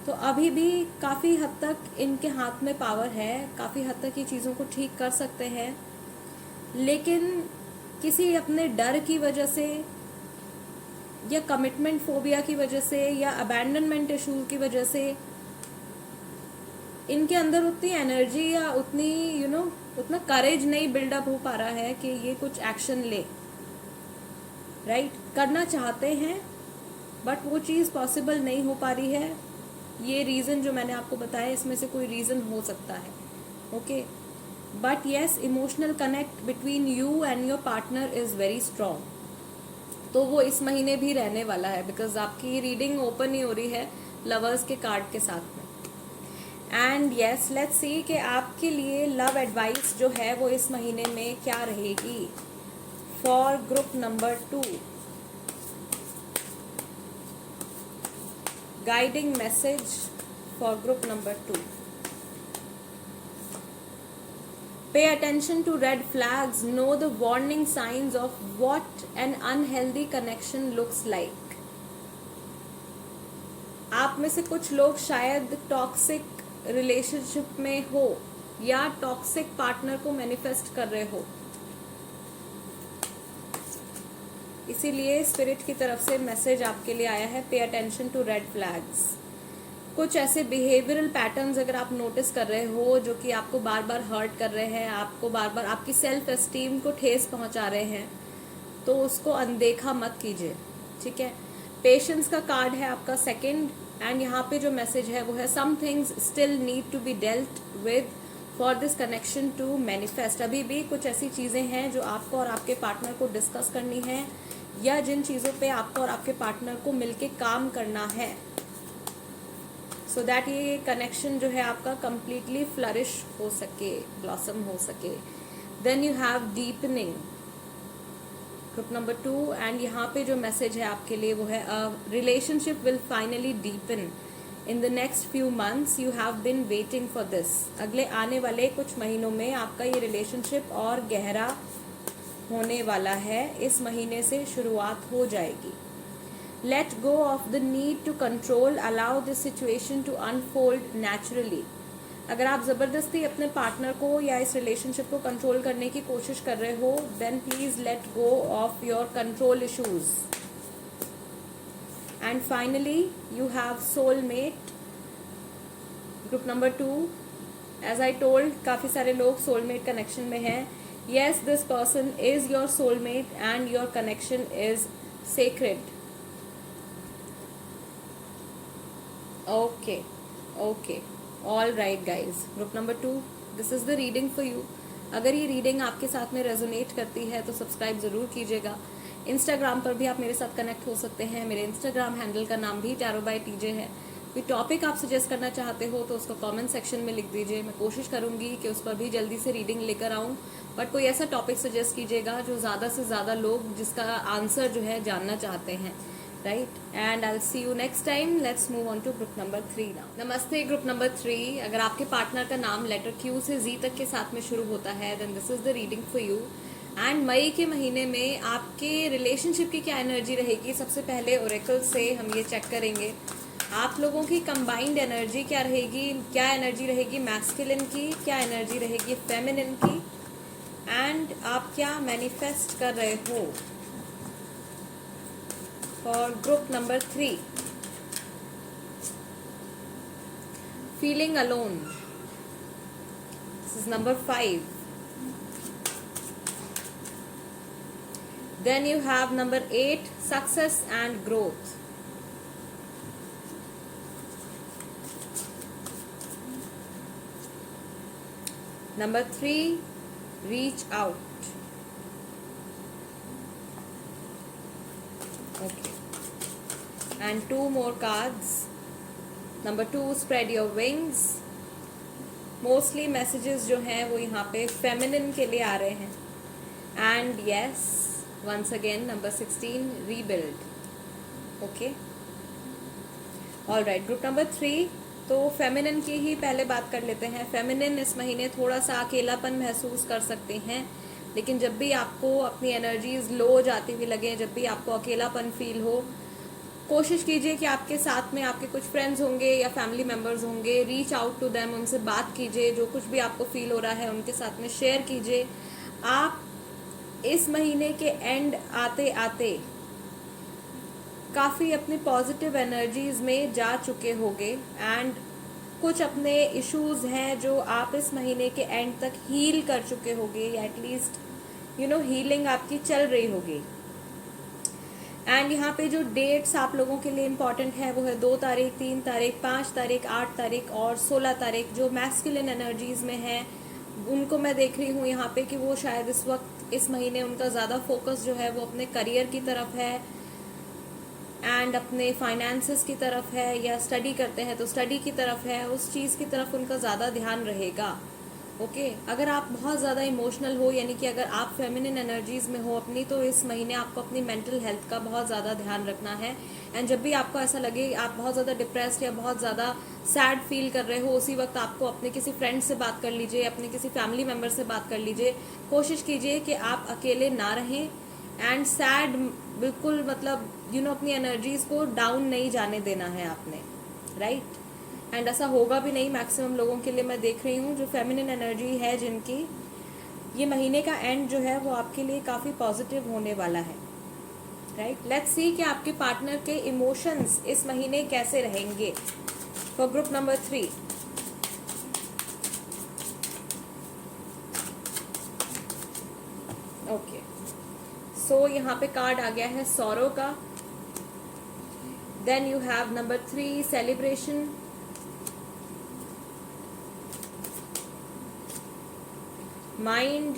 तो अभी भी काफ़ी हद तक इनके हाथ में पावर है, काफ़ी हद तक ये चीज़ों को ठीक कर सकते हैं, लेकिन किसी अपने डर की वजह से या कमिटमेंट फोबिया की वजह से या अबैंडनमेंट इशू की वजह से इनके अंदर उतनी एनर्जी या उतनी उतना करेज नहीं बिल्डअप हो पा रहा है कि ये कुछ एक्शन ले, राइट। करना चाहते हैं बट वो चीज़ पॉसिबल नहीं हो पा रही है। ये रीज़न जो मैंने आपको बताया इसमें से कोई रीज़न हो सकता है, okay. But yes, emotional connect between you and your partner is very strong, तो वो इस महीने भी रहने वाला है, बिकॉज आपकी रीडिंग ओपन ही हो रही है लवर्स के कार्ड के साथ में। एंड येस, लेट्स सी कि आपके लिए लव एडवाइस जो है वो इस महीने में क्या रहेगी for group number 2। Guiding message for group number 2। Pay attention to red flags. Know the warning signs of what an unhealthy connection looks like. आप में से कुछ लोग शायद टॉक्सिक रिलेशनशिप में हो या टॉक्सिक पार्टनर को मैनिफेस्ट कर रहे हो, इसीलिए स्पिरिट की तरफ से मैसेज आपके लिए आया है, pay attention to red flags. कुछ ऐसे बिहेवियरल पैटर्न्स अगर आप नोटिस कर रहे हो जो कि आपको बार बार हर्ट कर रहे हैं, आपको बार बार आपकी सेल्फ एस्टीम को ठेस पहुंचा रहे हैं, तो उसको अनदेखा मत कीजिए, ठीक है। पेशेंस का कार्ड है आपका सेकंड, एंड यहाँ पे जो मैसेज है वो है some things still need to be dealt with for this connection to manifest. अभी भी कुछ ऐसी चीज़ें हैं जो आपको और आपके पार्टनर को डिस्कस करनी है, या जिन चीज़ों पे आपको और आपके पार्टनर को मिलके काम करना है, सो दैट ये कनेक्शन जो है आपका कंप्लीटली फ्लरिश हो सके, ब्लॉसम हो सके। Then you have deepening group number 2, and यहाँ पे जो मैसेज है आपके लिए वो है relationship will finally deepen in the next few months, you have been waiting for this. अगले आने वाले कुछ महीनों में आपका ये रिलेशनशिप और गहरा होने वाला है, इस महीने से शुरुआत हो जाएगी। Let go of the need to control, allow this situation to unfold naturally. अगर आप ज़बरदस्ती अपने पार्टनर को या इस रिलेशनशिप को कंट्रोल करने की कोशिश कर रहे हो, then please let go of your control issues. And finally you have soulmate, group number 2। As I told, काफ़ी सारे लोग सोलमेट कनेक्शन में हैं। Yes, this person is your soulmate and your connection is sacred. Okay okay, all right guys, group number 2, this is the reading for you. अगर ये reading आपके साथ में रेजोनेट करती है तो सब्सक्राइब ज़रूर कीजिएगा। इंस्टाग्राम पर भी आप मेरे साथ कनेक्ट हो सकते हैं। मेरे इंस्टाग्राम हैंडल का नाम भी टैरो बाय टीजे है। कोई टॉपिक आप सजेस्ट करना चाहते हो तो उसको कमेंट सेक्शन में लिख दीजिए। मैं कोशिश करूंगी कि उस पर भी जल्दी से रीडिंग लेकर आऊं, बट कोई ऐसा टॉपिक सजेस्ट कीजिएगा जो ज़्यादा से ज़्यादा लोग जिसका आंसर जो है जानना चाहते हैं, right. And I will see you next time. Let's move on to group number 3 now. नमस्ते ग्रुप नंबर 3। अगर आपके पार्टनर का नाम लेटर क्यू से जी तक के साथ में शुरू होता है, then this is the reading for you. And मई के महीने में आपके रिलेशनशिप की क्या एनर्जी रहेगी, सबसे पहले ओरेकल से हम ये चेक करेंगे। आप लोगों की कंबाइंड एनर्जी क्या रहेगी, क्या एनर्जी रहेगी मैस्कुलिन की, क्या एनर्जी रहेगी फेमिनिन की, एंड आप क्या मैनिफेस्ट कर रहे हो for group number 3। Feeling alone, this is number 5। Then you have number 8, success and growth. Number 3, reach out. Okay. And 2 more cards. Number 2, spread your wings. Mostly messages जो हैं वो यहाँ पे feminine के लिए आ रहे हैं. And yes, once again number 16, rebuild. Okay, all right, group number 3। तो फेमिनिन की ही पहले बात कर लेते हैं। फेमिनिन इस महीने थोड़ा सा अकेलापन महसूस कर सकते हैं, लेकिन जब भी आपको अपनी एनर्जीज लो जाती हुई लगे, जब भी आपको अकेलापन फील हो, कोशिश कीजिए कि आपके साथ में आपके कुछ फ्रेंड्स होंगे या फैमिली मेम्बर्स होंगे, रीच आउट टू देम, उनसे बात कीजिए, जो कुछ भी आपको फील हो रहा है उनके साथ में शेयर कीजिए। आप इस महीने के एंड आते आते काफ़ी अपनी पॉजिटिव एनर्जीज में जा चुके होंगे, एंड कुछ अपने इश्यूज हैं जो आप इस महीने के एंड तक हील कर चुके होंगे, या एटलीस्ट हीलिंग आपकी चल रही होगी। एंड यहाँ पे जो डेट्स आप लोगों के लिए इम्पॉर्टेंट है वो है 2 तारीख, 3 तारीख, 5 तारीख, 8 तारीख और 16 तारीख। जो मैस्कुलिन एनर्जीज में है उनको मैं देख रही हूँ यहाँ पे कि वो शायद इस वक्त इस महीने उनका ज़्यादा फोकस जो है वो अपने करियर की तरफ है, एंड अपने फाइनेंसेस की तरफ है, या स्टडी करते हैं तो स्टडी की तरफ है, उस चीज़ की तरफ उनका ज़्यादा ध्यान रहेगा। ओके, अगर आप बहुत ज़्यादा इमोशनल हो, यानी कि अगर आप फेमिनिन एनर्जीज में हो अपनी, तो इस महीने आपको अपनी मेंटल हेल्थ का बहुत ज़्यादा ध्यान रखना है। एंड जब भी आपको ऐसा लगे आप बहुत ज़्यादा डिप्रेस्ड या बहुत ज़्यादा सैड फील कर रहे हो, उसी वक्त आपको अपने किसी फ्रेंड से बात कर लीजिए, अपने किसी फैमिली मेम्बर से बात कर लीजिए। कोशिश कीजिए कि आप अकेले ना रहें, एंड सैड बिल्कुल मतलब अपनी एनर्जीज को डाउन नहीं जाने देना है आपने, राइट। एंड ऐसा होगा भी नहीं मैक्सिमम लोगों के लिए। मैं देख रही हूँ जो फेमिनिन एनर्जी है जिनकी, ये महीने का एंड जो है वो आपके लिए काफ़ी पॉजिटिव होने वाला है, राइट। लेट्स सी कि आपके पार्टनर के इमोशंस इस महीने कैसे रहेंगे for group number 3। Okay, so यहाँ पे कार्ड आ गया है सॉरो का। Then you have number 3, celebration. Mind,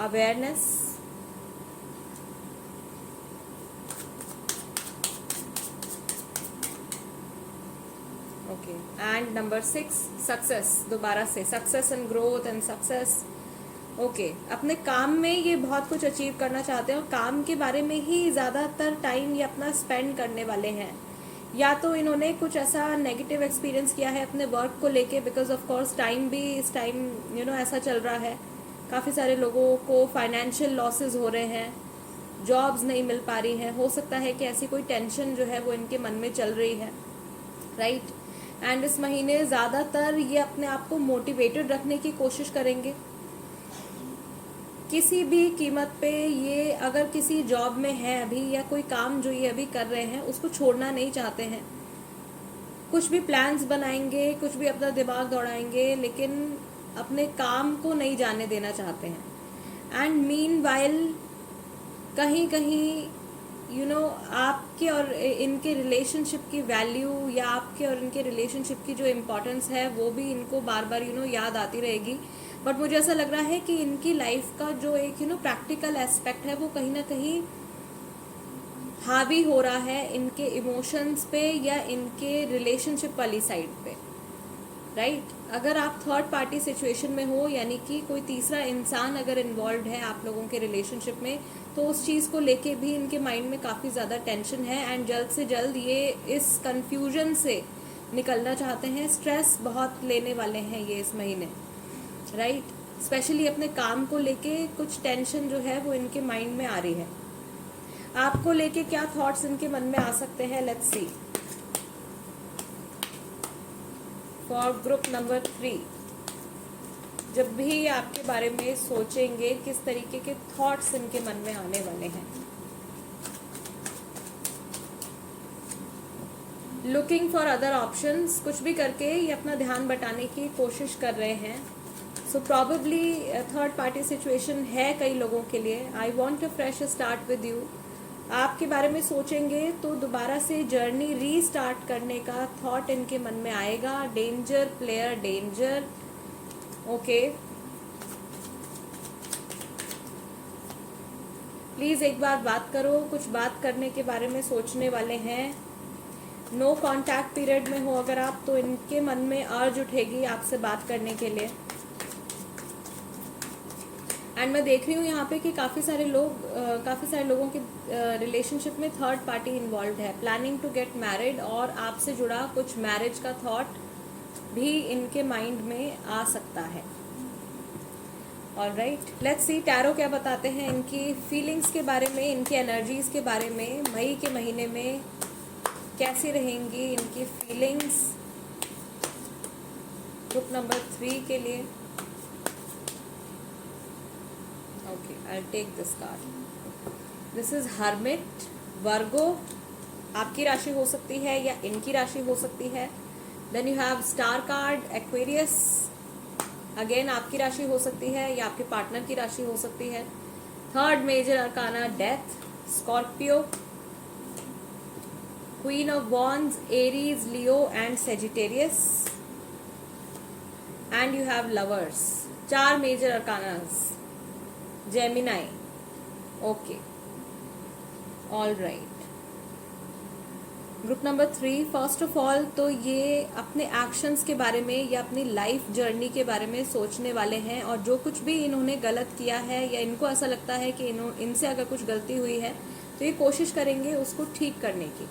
awareness, okay, and number 6, success. दोबारा से success and growth and success. Okay, अपने काम में ये बहुत कुछ अचीव करना चाहते हैं और काम के बारे में ही ज़्यादातर टाइम ये अपना स्पेंड करने वाले हैं। या तो इन्होंने कुछ ऐसा नेगेटिव एक्सपीरियंस किया है अपने वर्क को लेके, बिकॉज ऑफ कोर्स टाइम भी इस टाइम ऐसा चल रहा है, काफ़ी सारे लोगों को फाइनेंशियल लॉसेस हो रहे हैं, जॉब्स नहीं मिल पा रही हैं, हो सकता है कि ऐसी कोई टेंशन जो है वो इनके मन में चल रही है, राइट। एंड इस महीने ज़्यादातर ये अपने आप को मोटिवेटेड रखने की कोशिश करेंगे किसी भी कीमत पे। ये अगर किसी जॉब में है अभी, या कोई काम जो ये अभी कर रहे हैं उसको छोड़ना नहीं चाहते हैं, कुछ भी प्लान्स बनाएंगे, कुछ भी अपना दिमाग दौड़ाएंगे, लेकिन अपने काम को नहीं जाने देना चाहते हैं। एंड मीनवाइल कहीं कहीं आपके और इनके रिलेशनशिप की वैल्यू, या आपके और इनके रिलेशनशिप की जो इम्पोर्टेंस है वो भी इनको बार बार याद आती रहेगी। बट मुझे ऐसा लग रहा है कि इनकी लाइफ का जो एक प्रैक्टिकल एस्पेक्ट है वो कहीं ना कहीं हावी हो रहा है इनके इमोशंस पे या इनके रिलेशनशिप वाली साइड पे, राइट। अगर आप थर्ड पार्टी सिचुएशन में हो, यानी कि कोई तीसरा इंसान अगर इन्वॉल्व है आप लोगों के रिलेशनशिप में, तो उस चीज़ को लेके भी इनके माइंड में काफ़ी ज़्यादा टेंशन है। एंड जल्द से जल्द ये इस कन्फ्यूजन से निकलना चाहते हैं। स्ट्रेस बहुत लेने वाले हैं ये इस महीने, राइट। स्पेशली अपने काम को लेके कुछ टेंशन जो है वो इनके माइंड में आ रही है। आपको लेके क्या थॉट्स इनके मन में आ सकते हैं, let's see. For group number 3, जब भी आपके बारे में सोचेंगे किस तरीके के थॉट्स इनके मन में आने वाले हैं। लुकिंग फॉर अदर ऑप्शंस, कुछ भी करके ये अपना ध्यान बटाने की कोशिश कर रहे हैं। सो प्रॉबेबली थर्ड पार्टी सिचुएशन है कई लोगों के लिए। आई want a fresh start with you. आपके बारे में सोचेंगे तो दोबारा से जर्नी रीस्टार्ट करने का थॉट इनके मन में आएगा। Danger player, danger, okay. Please एक बार बात करो, कुछ बात करने के बारे में सोचने वाले हैं। नो कॉन्टैक्ट पीरियड में हो अगर आप, तो इनके मन में अर्ज उठेगी आपसे बात करने के लिए। एंड मैं देख रही हूँ यहाँ पे कि काफ़ी सारे लोगों के रिलेशनशिप में थर्ड पार्टी इन्वॉल्व है। प्लानिंग टू गेट मैरिड, और आपसे जुड़ा कुछ मैरिज का थॉट भी इनके माइंड में आ सकता है। ऑलराइट, लेट्स सी टैरो क्या बताते हैं इनकी फीलिंग्स के बारे में, इनकी एनर्जीज के बारे में। मई के महीने में कैसी रहेंगी इनकी फीलिंग्स ग्रुप नंबर 3 के लिए। Okay, I'll take this card. This is Hermit, Virgo, आपकी राशि हो सकती है या इनकी राशि हो सकती है। Then you have Star card, Aquarius, again आपकी राशि हो सकती है या आपके पार्टनर की राशि हो सकती है। Third major arcana, death, Scorpio, Queen of Wands, Aries, Leo and Sagittarius, and you have Lovers, 4 major arcanas. Gemini, okay, all right. Group number 3, first of all तो ये अपने एक्शंस के बारे में या अपनी लाइफ जर्नी के बारे में सोचने वाले हैं, और जो कुछ भी इन्होंने गलत किया है या इनको ऐसा लगता है कि इनसे अगर कुछ गलती हुई है तो ये कोशिश करेंगे उसको ठीक करने की,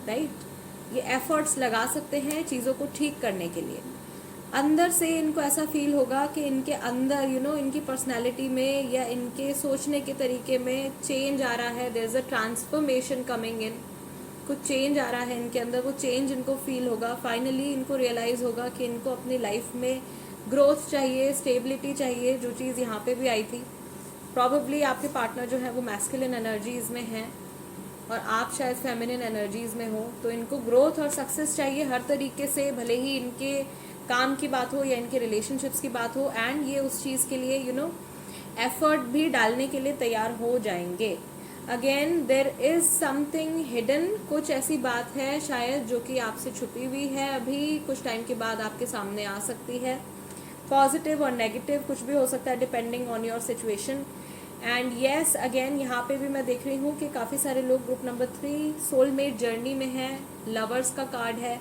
राइट। ये एफर्ट्स लगा सकते हैं चीज़ों को ठीक करने के लिए। अंदर से इनको ऐसा फील होगा कि इनके अंदर इनकी पर्सनालिटी में या इनके सोचने के तरीके में चेंज आ रहा है। There is a transformation coming in, कुछ चेंज आ रहा है इनके अंदर, वो चेंज इनको फील होगा। फाइनली इनको रियलाइज़ होगा कि इनको अपनी लाइफ में ग्रोथ चाहिए, स्टेबिलिटी चाहिए, जो चीज़ यहाँ पे भी आई थी। प्रॉबेबली आपके पार्टनर जो है वो मैस्कुलिन एनर्जीज़ में हैं और आप शायद फेमिनिन एनर्जीज़ में हो, तो इनको ग्रोथ और सक्सेस चाहिए हर तरीके से, भले ही इनके काम की बात हो या इनके रिलेशनशिप्स की बात हो। एंड ये उस चीज़ के लिए एफर्ट भी डालने के लिए तैयार हो जाएंगे। Again there is something hidden, कुछ ऐसी बात है शायद जो कि आपसे छुपी हुई है, अभी कुछ टाइम के बाद आपके सामने आ सकती है। पॉजिटिव और नेगेटिव कुछ भी हो सकता है depending on your situation. And yes, again यहाँ पे भी मैं देख रही हूँ कि काफ़ी सारे लोग ग्रुप नंबर 3 सोलमेट जर्नी में हैं। लवर्स का कार्ड है,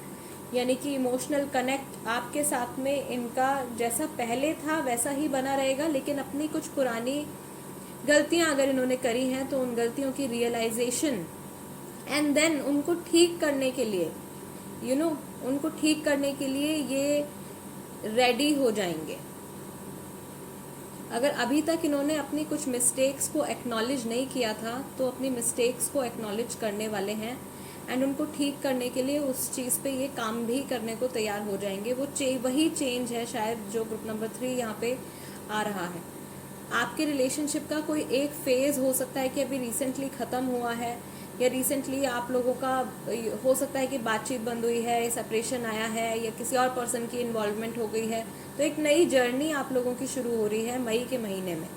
यानी कि इमोशनल कनेक्ट आपके साथ में इनका जैसा पहले था वैसा ही बना रहेगा, लेकिन अपनी कुछ पुरानी गलतियां अगर इन्होंने करी हैं तो उन गलतियों की रियलाइजेशन एंड देन उनको ठीक करने के लिए उनको ठीक करने के लिए ये रेडी हो जाएंगे। अगर अभी तक इन्होंने अपनी कुछ मिस्टेक्स को एक्नॉलेज नहीं किया था तो अपनी मिस्टेक्स को एक्नॉलेज करने वाले हैं एंड उनको ठीक करने के लिए उस चीज़ पे ये काम भी करने को तैयार हो जाएंगे। वही चेंज है शायद जो ग्रुप नंबर 3 यहाँ पे आ रहा है। आपके रिलेशनशिप का कोई एक फेज हो सकता है कि अभी रिसेंटली ख़त्म हुआ है, या रिसेंटली आप लोगों का हो सकता है कि बातचीत बंद हुई है, सेपरेशन आया है, या किसी और पर्सन की इन्वॉल्वमेंट हो गई है। तो एक नई जर्नी आप लोगों की शुरू हो रही है मई के महीने में।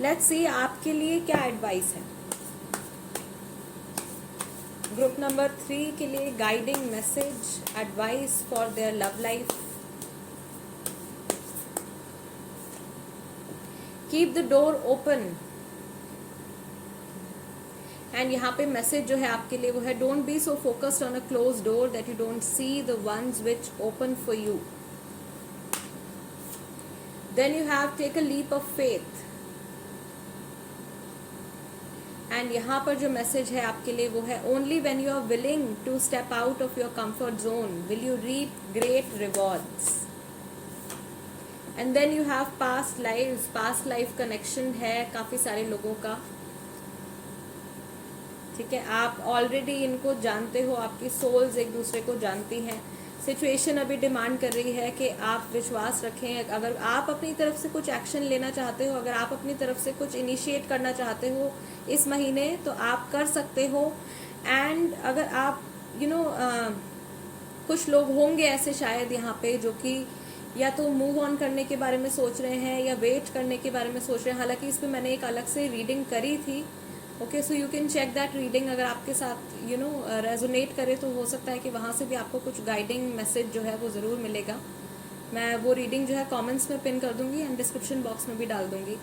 लेट्स सी आपके लिए क्या एडवाइस है ग्रुप नंबर 3 के लिए। Guiding message, advice for their love life. Keep the door open. And यहाँ पे मैसेज जो है आपके लिए वो है, don't be so focused on a close door that you don't see the ones which open for you. Then you have take a leap of faith. And यहाँ पर जो मैसेज है आपके लिए वो है, only when you are willing to step out of your comfort zone will you reap great rewards. And then you have past life connection है काफी सारे लोगों का, ठीक है। आप ऑलरेडी इनको जानते हो, आपकी सोल्स एक दूसरे को जानती हैं। सिचुएशन अभी डिमांड कर रही है कि आप विश्वास रखें। अगर आप अपनी तरफ से कुछ एक्शन लेना चाहते हो, अगर आप अपनी तरफ से कुछ इनिशिएट करना चाहते हो इस महीने, तो आप कर सकते हो। एंड अगर आप कुछ लोग होंगे ऐसे शायद यहाँ पे जो कि या तो मूव ऑन करने के बारे में सोच रहे हैं या वेट करने के बारे में सोच रहे हैं। हालांकि इस पर मैंने एक अलग से रीडिंग करी थी, okay, so you can check that reading. अगर आपके साथ रेजोनेट करे तो हो सकता है कि वहाँ से भी आपको कुछ गाइडिंग मैसेज जो है वो ज़रूर मिलेगा। मैं वो रीडिंग जो है कमेंट्स में पिन कर दूंगी एंड डिस्क्रिप्शन बॉक्स में भी डाल दूंगी।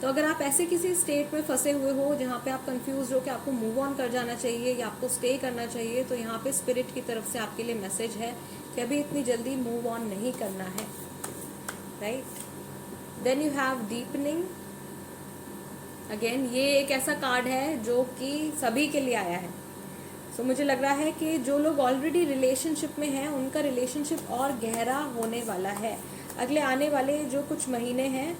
तो अगर आप ऐसे किसी स्टेट में फंसे हुए हो जहाँ पे आप कंफ्यूज हो कि आपको मूव ऑन कर जाना चाहिए या आपको स्टे करना चाहिए, तो यहाँ पे स्पिरिट की तरफ से आपके लिए मैसेज है कि अभी इतनी जल्दी मूव ऑन नहीं करना है, right. Then you have deepening. Again ये एक ऐसा कार्ड है जो कि सभी के लिए आया है। सो मुझे लग रहा है कि जो लोग ऑलरेडी रिलेशनशिप में हैं उनका रिलेशनशिप और गहरा होने वाला है। अगले आने वाले जो कुछ महीने हैं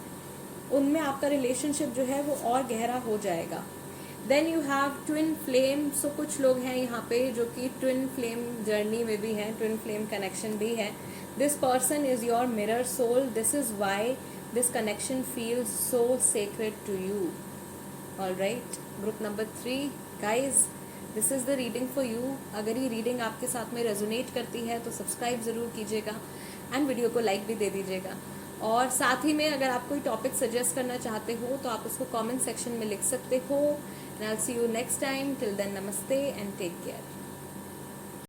उनमें आपका रिलेशनशिप जो है वो और गहरा हो जाएगा। Then you have twin flame. So कुछ लोग हैं यहाँ पे जो कि ट्विन फ्लेम जर्नी में भी हैं, ट्विन फ्लेम कनेक्शन भी है। This person is your mirror soul, this is why this connection feels so sacred to you. All right, group number 3 guys, this is the reading for you. अगर ये reading आपके साथ में resonate करती है तो सब्सक्राइब ज़रूर कीजिएगा एंड वीडियो को लाइक भी दे दीजिएगा। और साथ ही में अगर आप कोई टॉपिक सजेस्ट करना चाहते हो तो आप उसको कमेंट सेक्शन में लिख सकते हो। And I will see you next time. Till then, नमस्ते एंड टेक केयर।